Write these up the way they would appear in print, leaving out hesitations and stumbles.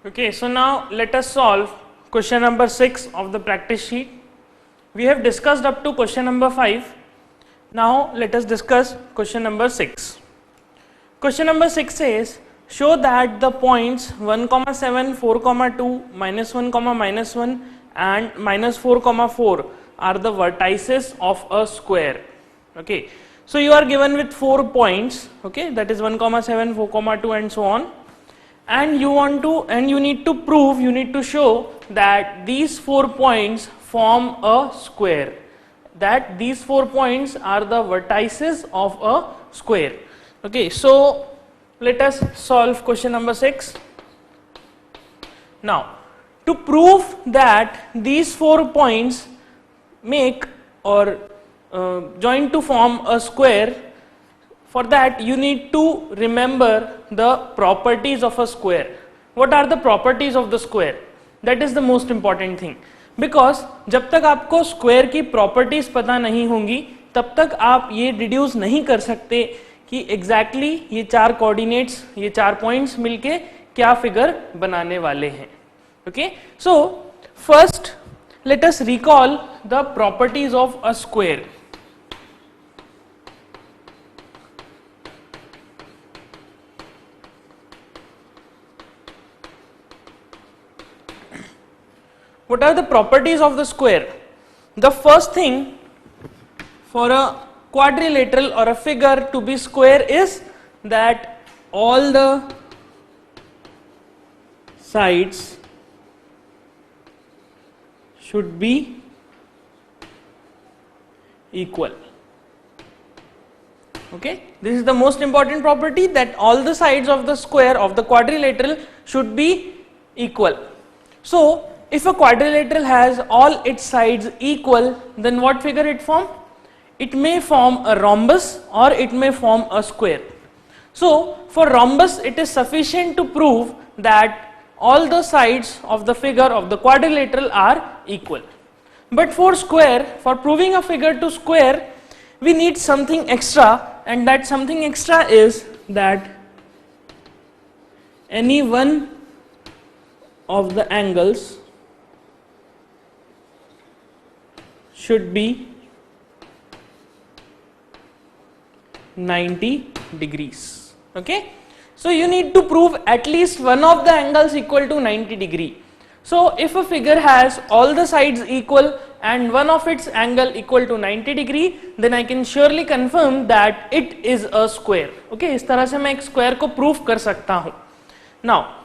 Okay, so now let us solve question number 6 of the practice sheet. We have discussed up to question number 5. Now let us discuss question number 6. Question number 6 says, show that the points 1, 7, 4, 2, minus 1, minus 1 and minus 4, 4 are the vertices of a square. Okay, so you are given with 4 points, okay, that is 1, 7, 4, 2 and so on. And you need to prove, you need to show that these 4 points form a square, that these 4 points are the vertices of a square. Okay, so let us solve question number 6. Now, to prove that these 4 points make or join to form a square, for that you need to remember the properties of a square. What are the properties of the square? That is the most important thing. Because जब तक आपको square की properties पता नहीं होंगी तब तक आप ये deduce नहीं कर सकते कि exactly ये 4 coordinates, ये 4 points मिलके क्या figure बनाने वाले हैं. Okay, so first let us recall the properties of a square. What are the properties of the square? The first thing, for a quadrilateral or a figure to be square is that all the sides should be equal. Okay, this is the most important property, that all the sides of the square of the quadrilateral should be equal. So if a quadrilateral has all its sides equal, then what figure it form? It may form a rhombus or it may form a square. So for rhombus it is sufficient to prove that all the sides of the figure of the quadrilateral are equal. But for square, for proving a figure to square, we need something extra, and that something extra is that any one of the angles should be 90 degrees. Okay, so you need to prove at least one of the angles equal to 90 degree. So if a figure has all the sides equal and one of its angle equal to 90 degree, then I can surely confirm that it is a square. Okay, इस तरह से मैं एक square को prove कर सकता हूँ. Now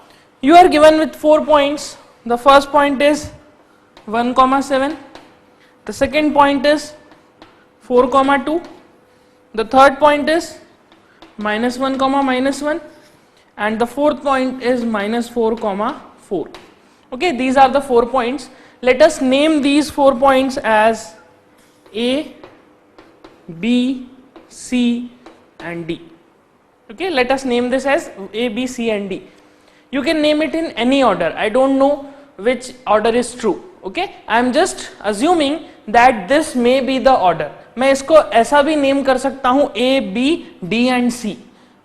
you are given with 4 points. The first point is 1, 7. The second point is 4, 2. The third point is minus 1, minus 1. And the fourth point is minus 4, 4. Okay, these are the 4 points. Let us name these 4 points as A, B, C and D. Okay, let us name this as A, B, C and D. You can name it in any order. I don't know which order is true. Okay, I am just assuming that this may be the order. मैं इसको ऐसा भी name कर सकता हूँ A, B, D and C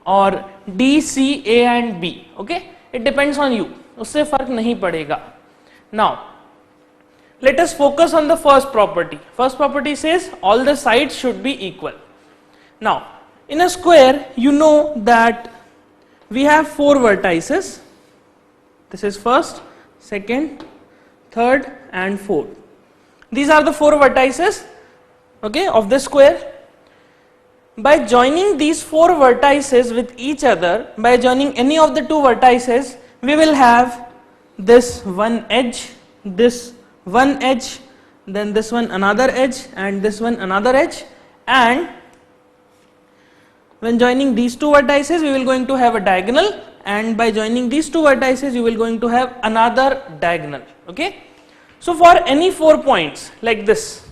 और D, C, A and B. Okay, it depends on you. उससे फर्क नहीं पड़ेगा. Now let us focus on the first property. First property says all the sides should be equal. Now in a square you know that we have 4 vertices. This is first, second, third and fourth. These are the 4 vertices, okay, of the square. By joining these 4 vertices with each other, by joining any of the 2 vertices, we will have this one edge, this one edge, then this one another edge and this one another edge, and when joining these 2 vertices we will going to have a diagonal, and by joining these 2 vertices you will going to have another diagonal. Okay, so for any 4 points like this,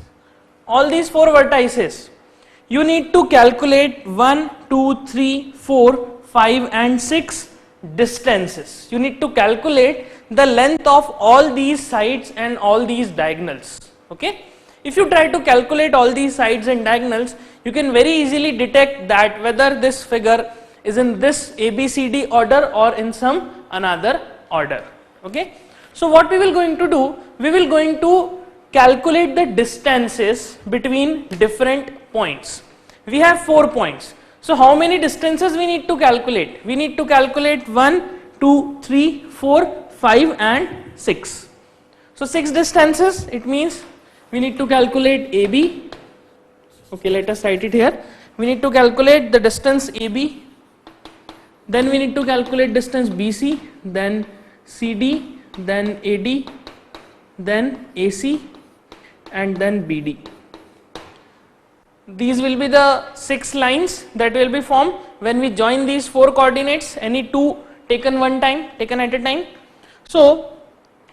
all these 4 vertices, you need to calculate 1, 2, 3, 4, 5 and 6 distances. You need to calculate the length of all these sides and all these diagonals. Okay, if you try to calculate all these sides and diagonals, you can very easily detect that whether this figure is in this ABCD order or in some another order. Okay. So what we will going to do, we will going to calculate the distances between different points. We have 4 points. So how many distances we need to calculate? We need to calculate 1, 2, 3, 4, 5 and 6. So 6 distances, it means we need to calculate AB. Okay, let us write it here. We need to calculate the distance AB. Then we need to calculate distance BC, then CD, then AD, then AC and then BD. These will be the 6 lines that will be formed when we join these 4 coordinates, any 2 taken at a time. So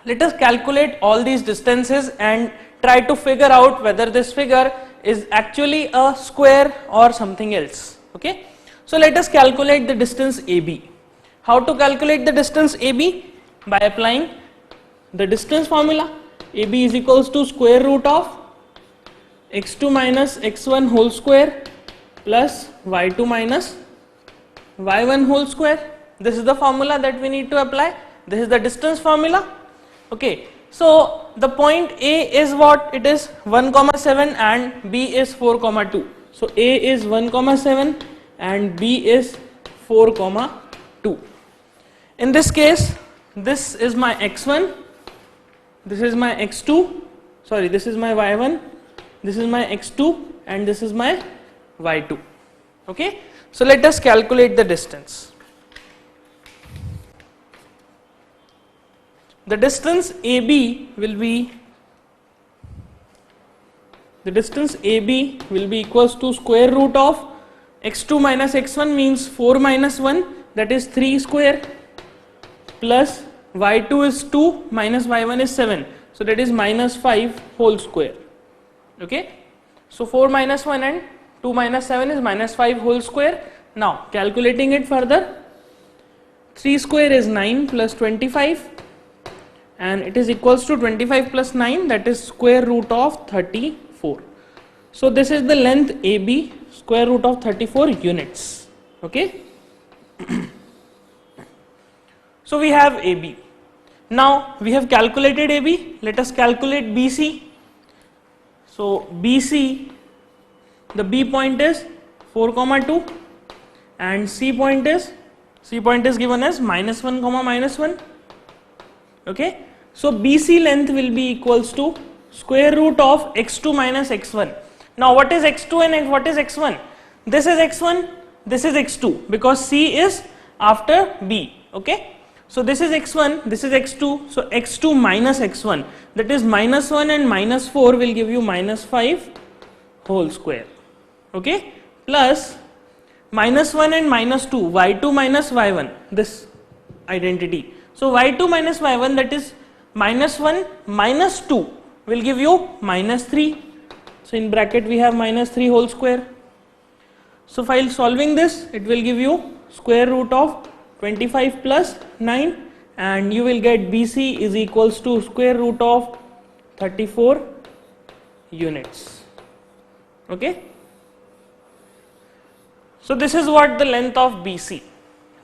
let us calculate all these distances and try to figure out whether this figure is actually a square or something else. Okay. So let us calculate the distance AB. How to calculate the distance AB? By applying the distance formula. AB is equals to square root of x2 minus x1 whole square plus y2 minus y1 whole square. This is the formula that we need to apply. This is the distance formula. Okay. So the point A is what? It is 1,7 and B is 4,2. So A is 1,7 and B is 4,2. In this case, this is my x1, this is my x2, sorry, this is my y1, this is my x2 and this is my y2. Okay. So let us calculate the distance. The distance AB will be equals to square root of x2 minus x1 means 4 minus 1, that is 3 square, plus y2 is 2 minus y1 is 7, so that is minus 5 whole square. Okay. So 4 minus 1 and 2 minus 7 is minus 5 whole square. Now calculating it further, 3 square is 9 plus 25 and it is equals to 25 plus 9, that is square root of 34. So this is the length AB, square root of 34 units. Okay. So we have AB. Now we have calculated AB. Let us calculate BC. So BC, the B point is 4,2 and C point is given as minus 1, minus 1. Okay. So BC length will be equals to square root of x2 minus x1. Now what is x2 and what is x1? This is x1, this is x2 because C is after B. Okay. So this is x1, this is x2, so x2 minus x1, that is minus 1 and minus 4 will give you minus 5 whole square. Okay. Plus minus 1 and minus 2, y2 minus y1, this identity. So y2 minus y1, that is minus 1 minus 2 will give you minus 3. So in bracket we have minus 3 whole square. So while solving this, it will give you square root of 25 plus 9 and you will get BC is equals to square root of 34 units. Okay. So this is what the length of BC.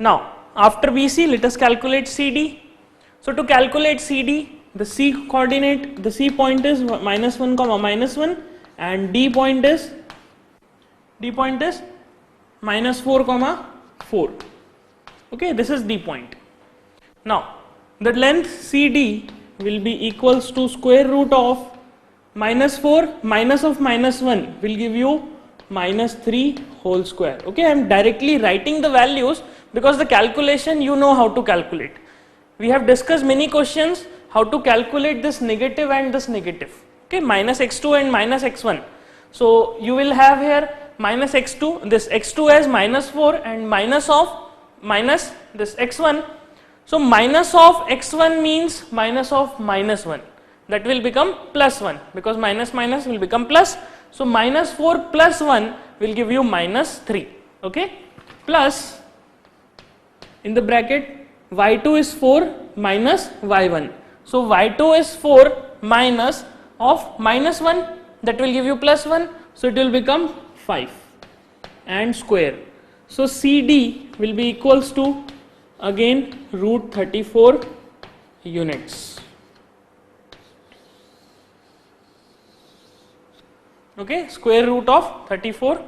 Now after BC, let us calculate CD. So to calculate CD, the C coordinate, the C point is minus 1, minus 1 and D point is minus 4, 4. Okay, this is D point. Now the length CD will be equals to square root of minus 4 minus of minus 1 will give you minus 3 whole square. Okay, I am directly writing the values because the calculation you know how to calculate. We have discussed many questions how to calculate this negative and this negative. Okay, minus x2 and minus x1. So you will have here minus x2, this x2 as minus 4 and minus this x1. So minus of x1 means minus of minus 1, that will become plus 1 because minus minus will become plus. So minus 4 plus 1 will give you minus 3. Okay, plus in the bracket y2 is 4 minus y1. So y2 is 4 minus of minus 1, that will give you plus 1. So it will become 5 and square. So CD will be equals to again root 34 units. Okay, square root of 34.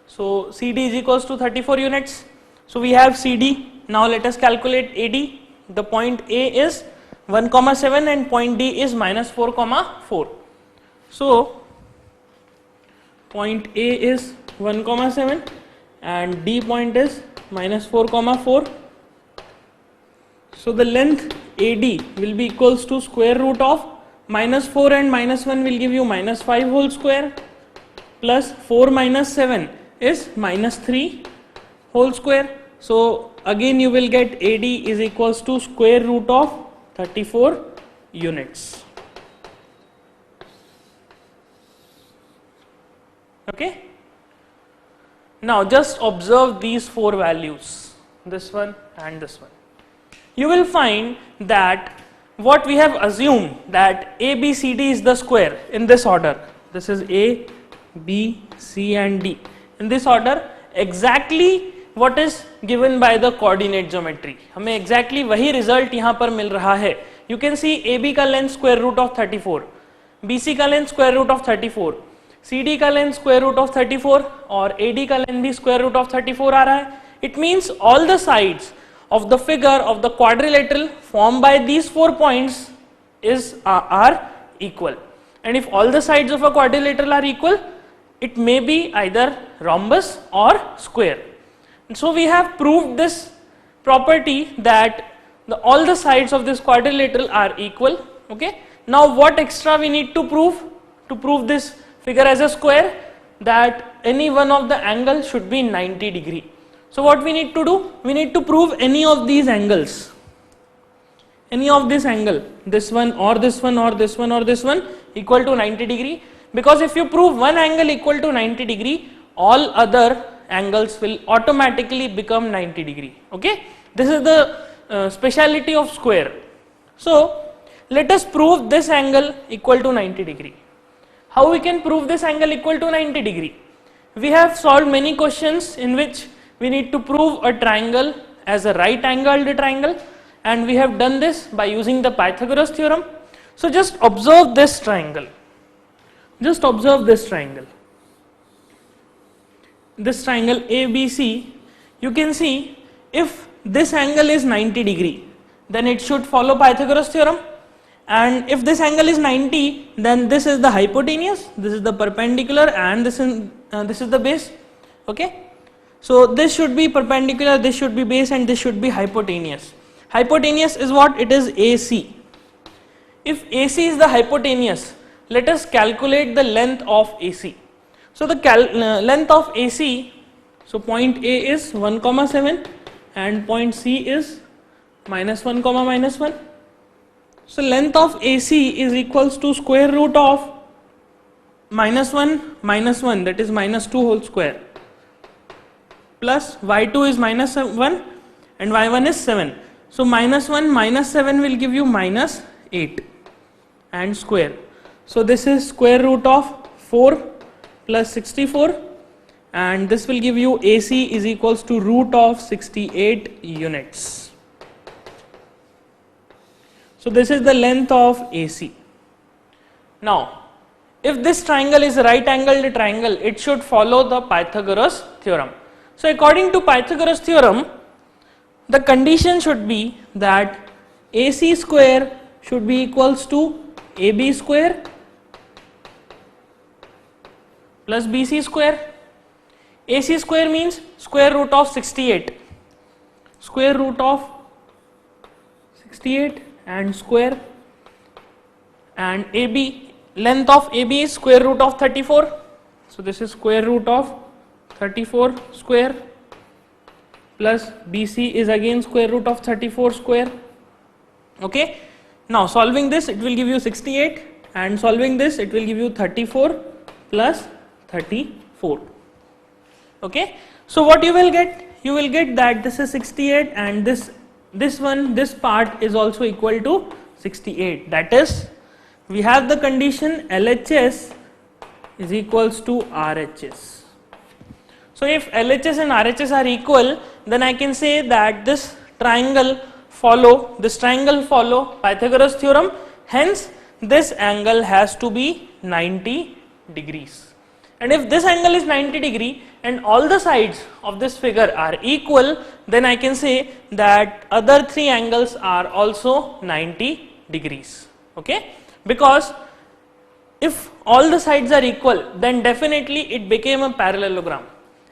So CD is equals to 34 units. So we have CD. Now let us calculate AD. The point A is 1,7 and point D is minus 4,4. So point A is 1,7 and D point is minus 4,4. So the length AD will be equals to square root of minus 4 and minus 1 will give you minus 5 whole square plus 4 minus 7 is minus 3 whole square. So again you will get AD is equals to square root of 34 units. Okay. Now just observe these four values, this one and this one. You will find that what we have assumed that A, B, C, D is the square in this order. This is A, B, C and D. In this order, exactly what is given by the coordinate geometry. हमें exactly वही result यहाँ पर मिल रहा है. You can see AB का length square root of 34, BC का length square root of 34, CD का length square root of 34 और AD का length भी square root of 34 आ रहा है. It means all the sides of the figure of the quadrilateral formed by these 4 points are equal. And if all the sides of a quadrilateral are equal, it may be either rhombus or square. And so we have proved this property that all the sides of this quadrilateral are equal. Okay. Now what extra we need to prove? To prove this figure as a square, that any one of the angles should be 90 degree. So what we need to do? We need to prove any of these angles. Any of this angle, this one or this one or this one or this one equal to 90 degree. Because if you prove one angle equal to 90 degree, all other angles will automatically become 90 degree. Okay. This is the speciality of square. So let us prove this angle equal to 90 degree. How we can prove this angle equal to 90 degree? We have solved many questions in which we need to prove a triangle as a right angled triangle, and we have done this by using the Pythagoras theorem. So just observe this triangle. Just observe this triangle. This triangle ABC, you can see if this angle is 90 degree, then it should follow Pythagoras theorem. And if this angle is 90, then this is the hypotenuse, this is the perpendicular, and this is the base. Okay. So this should be perpendicular, this should be base, and this should be hypotenuse. Hypotenuse is what? It is AC. If AC is the hypotenuse, let us calculate the length of AC. So the length of AC, so point A is 1,7 and point C is minus 1, minus 1. So length of AC is equals to square root of minus 1 minus 1, that is minus 2 whole square, plus y2 is minus 1 and y1 is 7. So minus 1 minus 7 will give you minus 8 and square. So this is square root of 4 plus 64, and this will give you AC is equals to root of 68 units. So this is the length of AC. Now if this triangle is a right angled triangle, it should follow the Pythagoras theorem. So according to Pythagoras theorem, the condition should be that AC square should be equals to AB square plus BC square. AC square means square root of 68. Square root of 68 and square, and AB, length of AB is square root of 34. So this is square root of 34 square plus BC is again square root of 34 square. Okay. Now solving this, it will give you 68, and solving this, it will give you 34 plus 34. Okay. So what you will get? You will get that this is 68 and this part is also equal to 68. That is, we have the condition LHS is equals to RHS. So if LHS and RHS are equal, then I can say that this triangle follow, this triangle follow Pythagoras theorem, hence this angle has to be 90 degrees. And if this angle is 90 degree and all the sides of this figure are equal, then I can say that other three angles are also 90 degrees. Okay, because if all the sides are equal, then definitely it became a parallelogram,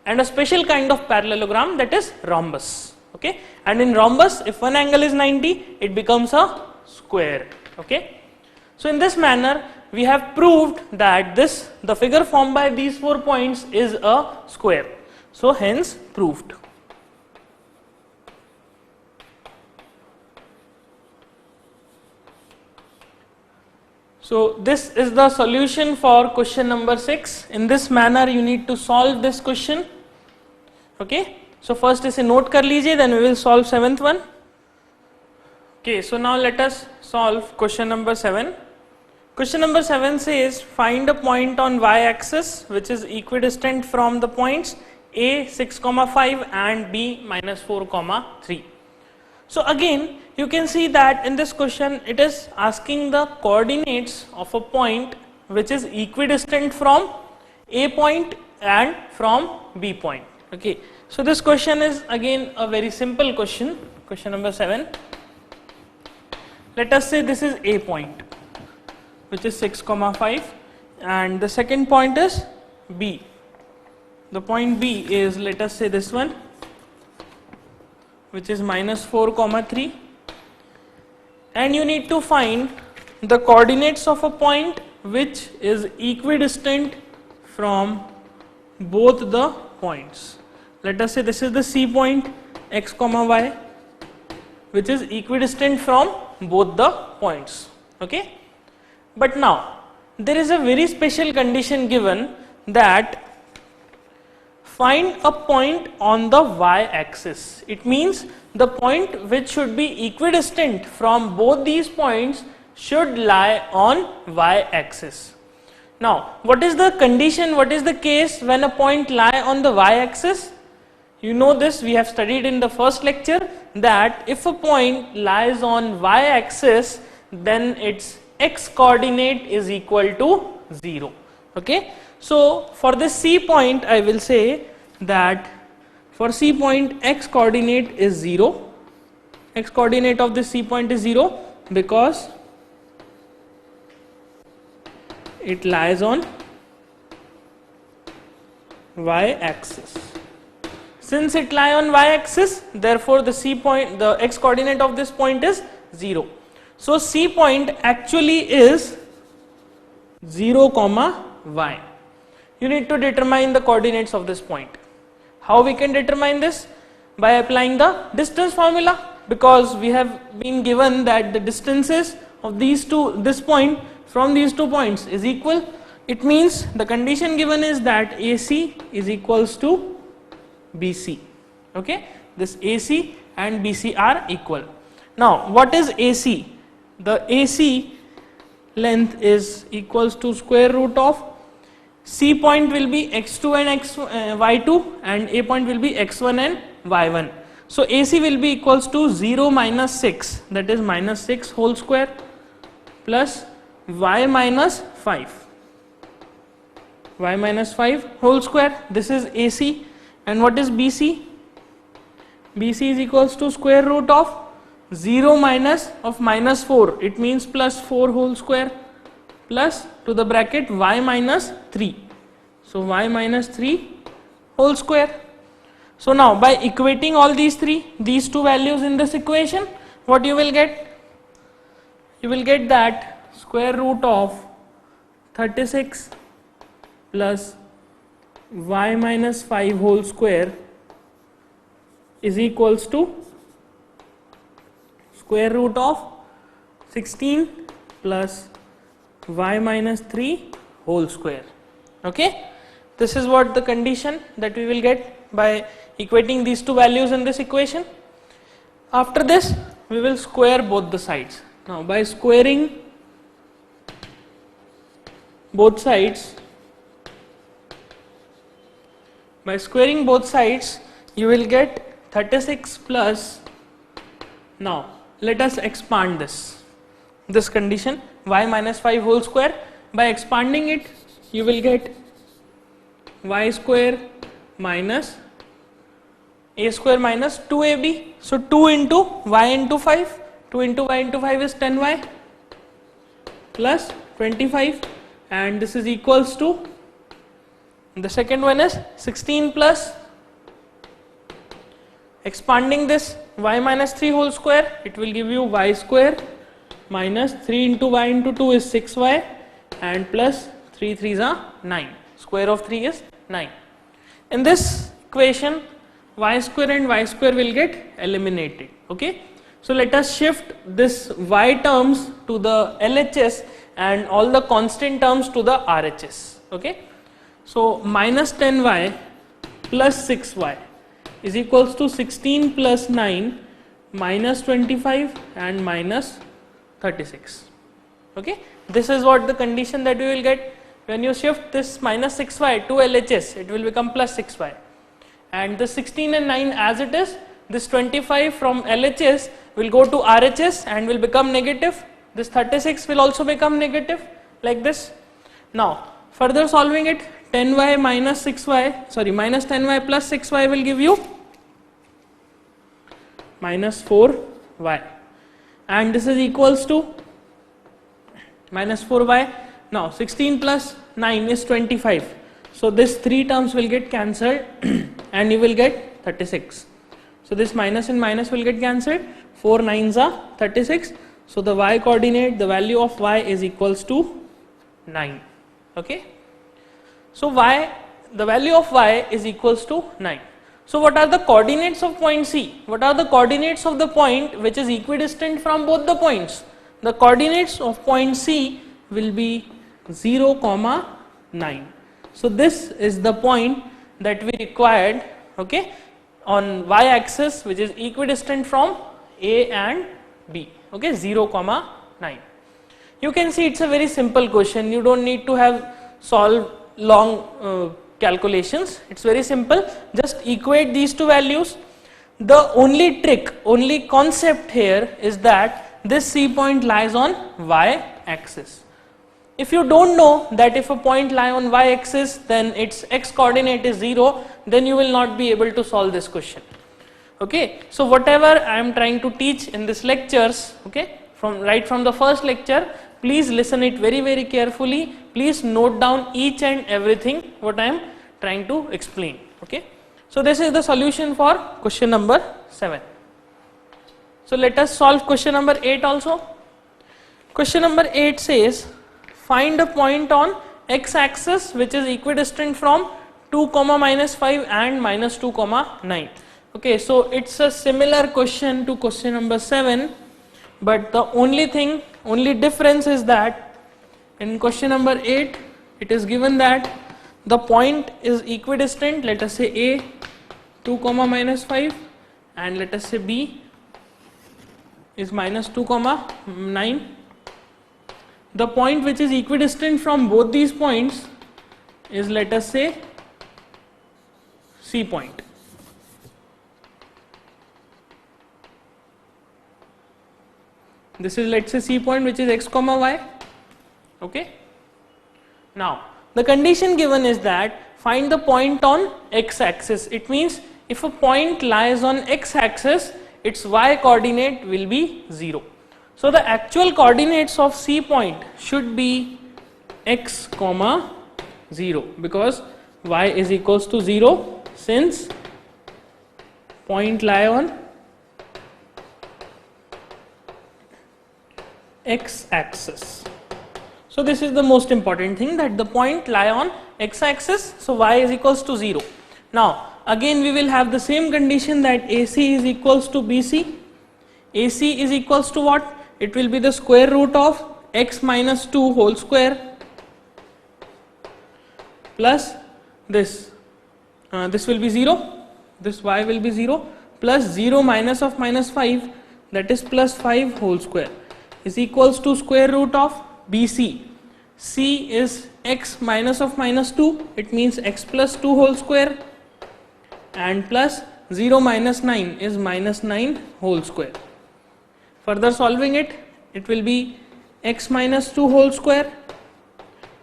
and a special kind of parallelogram, that is rhombus. Okay, and in rhombus, if one angle is 90, it becomes a square. Okay, so in this manner we have proved that the figure formed by these 4 points is a square. So hence proved. So this is the solution for question number 6. In this manner you need to solve this question. Okay, so first is a note kar lijiye, then we will solve 7th one. Okay, so now let us solve question number 7. Question number 7 says find a point on y-axis which is equidistant from the points A 6,5 and B minus 4,3. So again you can see that in this question it is asking the coordinates of a point which is equidistant from A point and from B point. Okay, so this question is again a very simple question, question number 7. Let us say this is A point, which is 6,5, and the second point is B. The point B is, let us say this one, which is minus 4,3, and you need to find the coordinates of a point which is equidistant from both the points. Let us say this is the C point x, y, which is equidistant from both the points. Okay, but now there is a very special condition given that find a point on the y-axis. It means the point which should be equidistant from both these points should lie on y-axis. Now what is the condition, what is the case when a point lie on the y-axis? You know this, we have studied in the first lecture that if a point lies on y-axis, then its x coordinate is equal to 0. Okay, so for this C point I will say that for C point x coordinate is 0, x coordinate of this C point is 0 because it lies on y-axis. Since it lies on y-axis, therefore the C point, the x coordinate of this point is 0. So C point actually is 0, y. You need to determine the coordinates of this point. How we can determine this? By applying the distance formula, because we have been given that the distances of this point from these 2 points is equal. It means the condition given is that AC is equals to BC. Okay, this AC and BC are equal. Now what is AC? The AC length is equals to square root of C point will be x2 and y2 and A point will be x1 and y1. So AC will be equals to 0 minus 6, that is minus 6 whole square plus y minus 5, y minus 5 whole square. This is AC. And what is BC? BC is equals to square root of 0 minus of minus 4, it means plus 4 whole square plus to the bracket y minus 3. So y minus 3 whole square. So now by equating all these two values in this equation, what you will get? You will get that square root of 36 plus y minus 5 whole square is equals to square root of 16 plus y minus 3 whole square. Okay, this is what the condition that we will get by equating these two values in this equation. After this we will square both the sides. Now by squaring both sides, you will get 36 plus, now let us expand this condition, y minus 5 whole square. By expanding it, you will get y square minus a square minus 2ab. So 2 into y into 5, 2 into y into 5 is 10y plus 25, and this is equals to, the second one is 16 plus, expanding this y minus 3 whole square, it will give you y square minus 3 into y into 2 is 6y, and plus 3 3s are 9. Square of 3 is 9. In this equation, y square and y square will get eliminated. Okay. So let us shift this y terms to the LHS and all the constant terms to the RHS. Okay. So minus 10y plus 6y is equals to 16 plus 9 minus 25 and minus 36. Okay. This is what the condition that we will get when you shift this minus 6y to LHS, it will become plus 6y, and the 16 and 9 as it is, this 25 from LHS will go to RHS and will become negative. This 36 will also become negative, like this. Now further solving it, 10y minus 6y, sorry, minus 10y plus 6y will give you minus 4y, and this is equals to minus 4y. Now 16 plus 9 is 25. So this 3 terms will get cancelled and you will get 36. So this minus and minus will get cancelled. 4 9s are 36. So the y coordinate, the value of y is equals to 9. Okay. So the value of y is equals to 9. So what are the coordinates of point C? What are the coordinates of the point which is equidistant from both the points? The coordinates of point C will be 0, 9. So this is the point that we required, okay, on y axis, which is equidistant from A and B, okay, 0, 9. You can see it's a very simple question. You don't need to have solve long calculations. It's very simple. Just equate these two values. The only trick, only concept here is that this C point lies on y axis. If you don't know that if a point lie on y axis, then its x coordinate is 0, then you will not be able to solve this question. Okay. So whatever I am trying to teach in this lectures, okay, right from the first lecture, please listen it very, very carefully. Please note down each and everything what I am trying to explain. Okay. So this is the solution for question number 7. So let us solve question number 8 also. Question number 8 says, find a point on x axis which is equidistant from 2, minus 5 and minus 2, 9. Okay, so it's a similar question to question number 7, but the only difference is that in question number 8 it is given that the point is equidistant, let us say A 2, minus 5, and let us say B is minus 2, 9. The point which is equidistant from both these points is, let us say, C point. This is, let's say, C point which is x, y. Okay. Now the condition given is that find the point on x axis. It means if a point lies on x axis, its y coordinate will be 0. So the actual coordinates of C point should be x, 0, because y is equals to 0 since point lie on x axis. So this is the most important thing, that the point lie on x axis, so y is equals to 0. Now again we will have the same condition that AC is equals to BC. AC is equals to what? It will be the square root of x minus 2 whole square plus this. This will be 0, this y will be 0, plus 0 minus of minus 5, that is plus 5 whole square, is equals to square root of BC. C is x minus of minus 2, it means x plus 2 whole square, and plus 0 minus 9 is minus 9 whole square. Further solving it, it will be x minus 2 whole square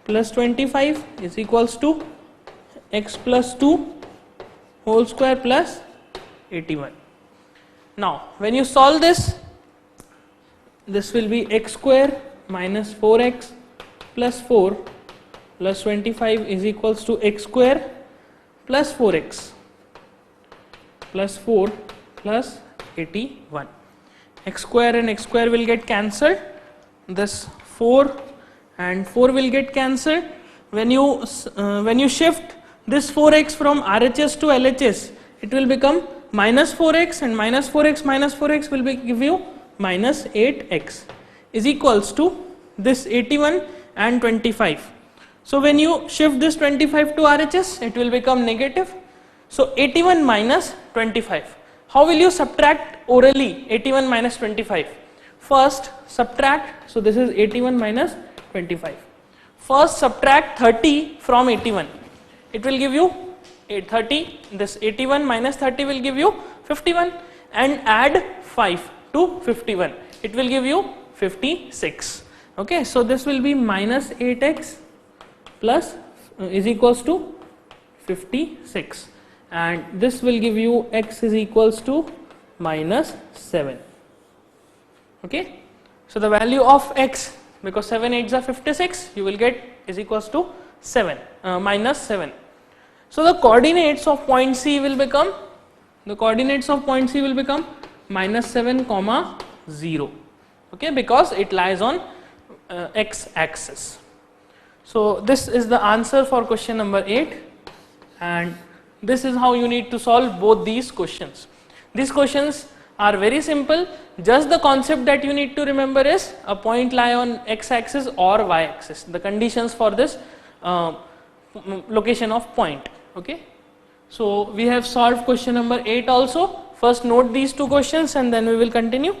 plus 25 is equals to x plus 2 whole square plus 81. Now when you solve this, this will be x square minus 4x plus 4 plus 25 is equals to x square plus 4x plus 4 plus 81. X square and x square will get cancelled. This 4 and 4 will get cancelled. When you shift this 4x from RHS to LHS, it will become minus 4x, and minus 4x will give you minus 8x is equals to this 81 and 25. So when you shift this 25 to RHS, it will become negative. So 81 minus 25. How will you subtract orally 81 minus 25? First subtract, so this is 81 minus 25. First subtract 30 from 81. It will give you 30, this 81 minus 30 will give you 51, and add 5 to 51. It will give you 56. Okay, so this will be minus 8x plus is equals to 56, and this will give you x is equals to minus 7. Okay, so the value of x, because 7 8s are 56, you will get is equals to 7 minus 7. So the coordinates of point C will become minus 7 comma 0. Okay, because it lies on x axis. So this is the answer for question number 8, and this is how you need to solve both these questions. These questions are very simple. Just the concept that you need to remember is a point lie on x axis or y axis, the conditions for this location of point. Okay, so we have solved question number 8 also. First note these two questions and then we will continue.